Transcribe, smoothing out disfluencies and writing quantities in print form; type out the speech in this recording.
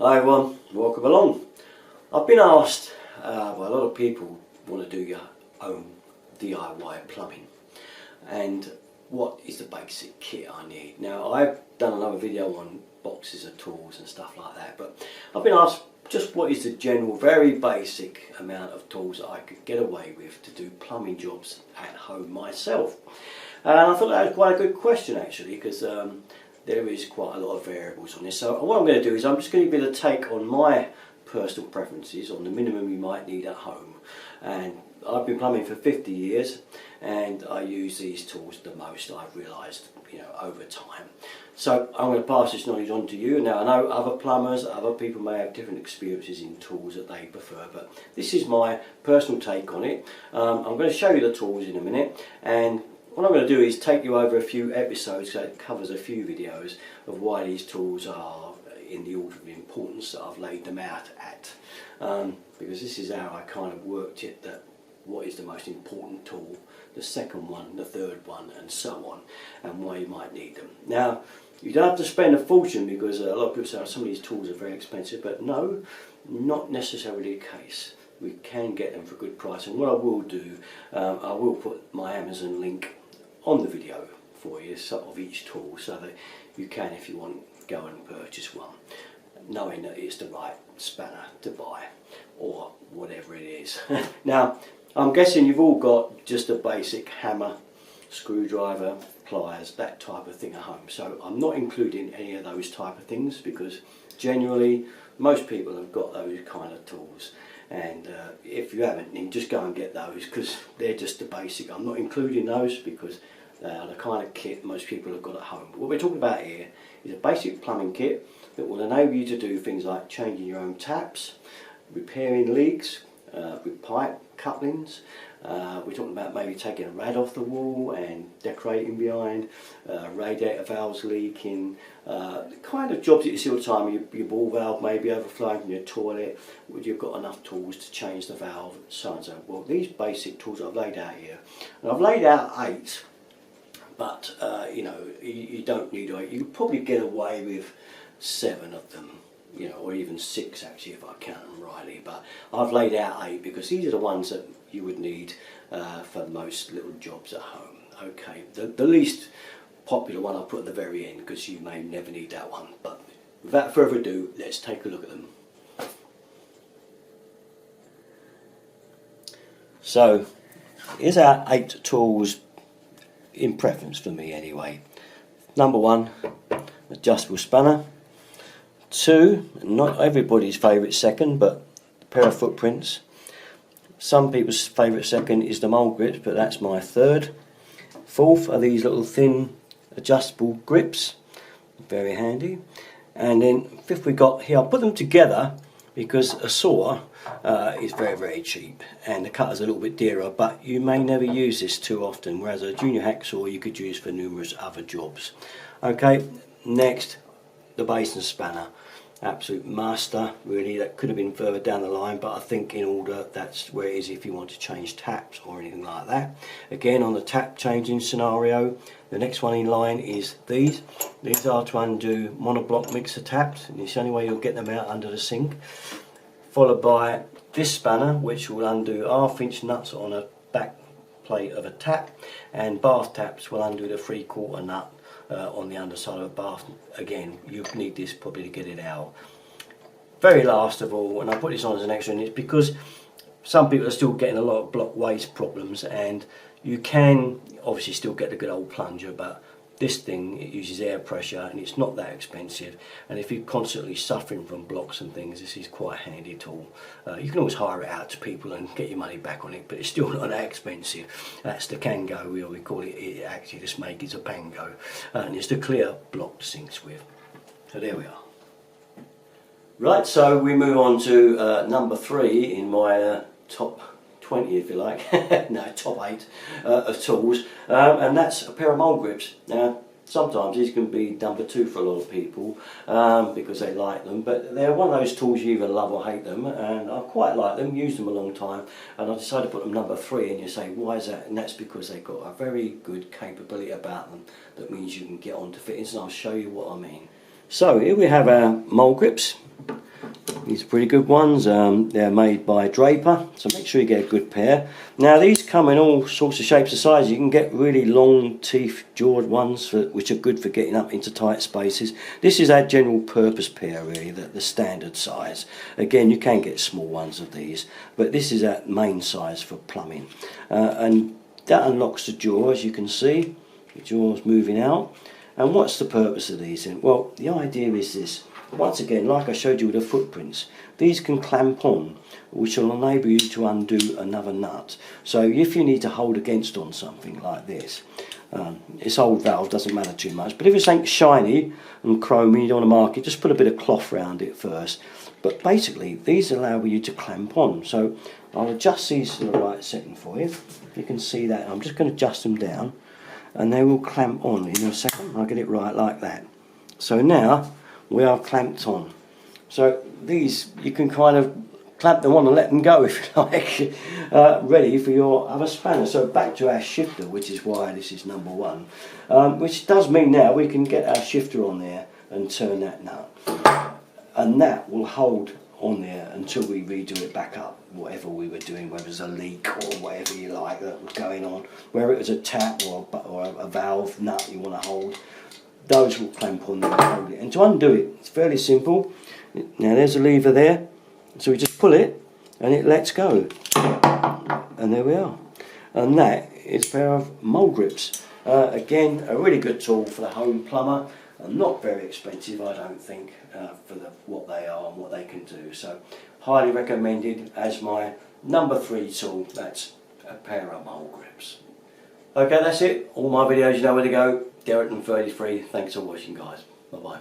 Hi everyone, welcome along. I've been asked by a lot of people want to do your own DIY plumbing and what is the basic kit I need. Now I've done another video on boxes of tools and stuff like that, but I've been asked just what is the general very basic amount of tools that I could get away with to do plumbing jobs at home myself. And I thought that was quite a good question actually, because there is quite a lot of variables on this. So what I'm going to do is I'm just going to give it a take on my personal preferences on the minimum you might need at home. And I've been plumbing for 50 years and I use these tools the most, I've realised, over time. So I'm going to pass this knowledge on to you. Now I know other plumbers, other people may have different experiences in tools that they prefer, but this is my personal take on it. I'm going to show you the tools in a minute, and what I'm going to do is take you over a few episodes, so it covers a few videos of why these tools are in the order of importance that I've laid them out at. Because this is how I kind of worked it, that what is the most important tool, the second one, the third one, and so on, and why you might need them. Now, you don't have to spend a fortune, because a lot of people say some of these tools are very expensive, but no, not necessarily the case. We can get them for a good price, and what I will do, I will put my Amazon link on the video for you, sort of each tool, so that you can, if you want, go and purchase one, knowing that it's the right spanner to buy, or whatever it is. Now, I'm guessing you've all got just a basic hammer, screwdriver, pliers, that type of thing at home. So I'm not including any of those type of things, because generally most people have got those kind of tools. And if you haven't, then just go and get those, because they're just the basic. I'm not including those because they are the kind of kit most people have got at home. But what we're talking about here is a basic plumbing kit that will enable you to do things like changing your own taps, repairing leaks with pipe couplings. We're talking about maybe taking a rad off the wall and decorating behind, radiator valves leaking, the kind of jobs that you see all the time. Your ball valve may be overflowing from your toilet, would you've got enough tools to change the valve, so and so. Well, these basic tools I've laid out here, and I've laid out 8, but you don't need 8. You could probably get away with 7 of them, or even 6 actually if I count them rightly, but I've laid out 8 because these are the ones that you would need for most little jobs at home. Okay, the least popular one I'll put at the very end, because you may never need that one, but without further ado, let's take a look at them. So here's our 8 tools in preference for me anyway. Number 1, adjustable spanner. 2, not everybody's favourite second, but a pair of footprints. Some people's favourite second is the mole grips, but that's my 3rd. 4th are these little thin adjustable grips, very handy. And then 5th we got here, I'll put them together because a saw is very, very cheap and the cutter's a little bit dearer, but you may never use this too often, whereas a junior hacksaw you could use for numerous other jobs. Okay, next, the basin spanner. Absolute master, really. That could have been further down the line, but I think in order that's where it is if you want to change taps or anything like that. Again, on the tap changing scenario, the next one in line is these. These are to undo monoblock mixer taps, and it's the only way you'll get them out under the sink. Followed by this spanner, which will undo 1/2 inch nuts on a back plate of a tap, and bath taps will undo the 3/4 nut on the underside of a bath. Again, you need this probably to get it out. Very last of all, and I put this on as an extra, and it's because some people are still getting a lot of block waste problems, and you can obviously still get the good old plunger, but this thing, it uses air pressure and it's not that expensive, and if you're constantly suffering from blocks and things, this is quite a handy tool. You can always hire it out to people and get your money back on it, but it's still not that expensive. That's the Kango, we call it actually, this make is a Pango, and it's the clear blocked sinks with. So there we are. Right, so we move on to number 3 in my top 20, if you like, no, top 8 of tools, and that's a pair of mole grips. Now, sometimes these can be number 2 for a lot of people because they like them, but they're one of those tools you either love or hate them, and I quite like them, used them a long time, and I decided to put them number 3, and you say, why is that? And that's because they've got a very good capability about them that means you can get on to fittings, and I'll show you what I mean. So here we have our mole grips. These are pretty good ones. They're made by Draper, so make sure you get a good pair. Now these come in all sorts of shapes and sizes. You can get really long teeth jawed ones which are good for getting up into tight spaces. This is our general purpose pair really, the standard size. Again, you can get small ones of these, but this is our main size for plumbing. And that unlocks the jaw, as you can see. The jaw's moving out. And what's the purpose of these then? Well, the idea is this. Once again, like I showed you with the footprints, these can clamp on, which will enable you to undo another nut. So if you need to hold against on something like this, this old valve doesn't matter too much, but if it's something shiny and chromey you don't want to mark it, just put a bit of cloth around it first. But basically, these allow you to clamp on. So I'll adjust these to the right setting for you. You can see that. I'm just going to adjust them down, and they will clamp on in a second. I'll get it right like that. So now we are clamped on. So these, you can kind of clamp them on and let them go if you like, ready for your other spanner. So back to our shifter, which is why this is number 1, which does mean now we can get our shifter on there and turn that nut, and that will hold on there until we redo it back up, whatever we were doing, whether it's a leak or whatever you like that was going on, whether it was a tap or a valve nut you want to hold. Those will clamp on there and hold it. And to undo it, it's fairly simple. Now there's a lever there, so we just pull it and it lets go. And there we are. And that is a pair of mole grips. Again, a really good tool for the home plumber, and not very expensive, I don't think, for what they are and what they can do. So highly recommended as my number 3 tool. That's a pair of mole grips. Okay, that's it. All my videos, you know where to go. Garrett and 33. Thanks for watching, guys. Bye bye.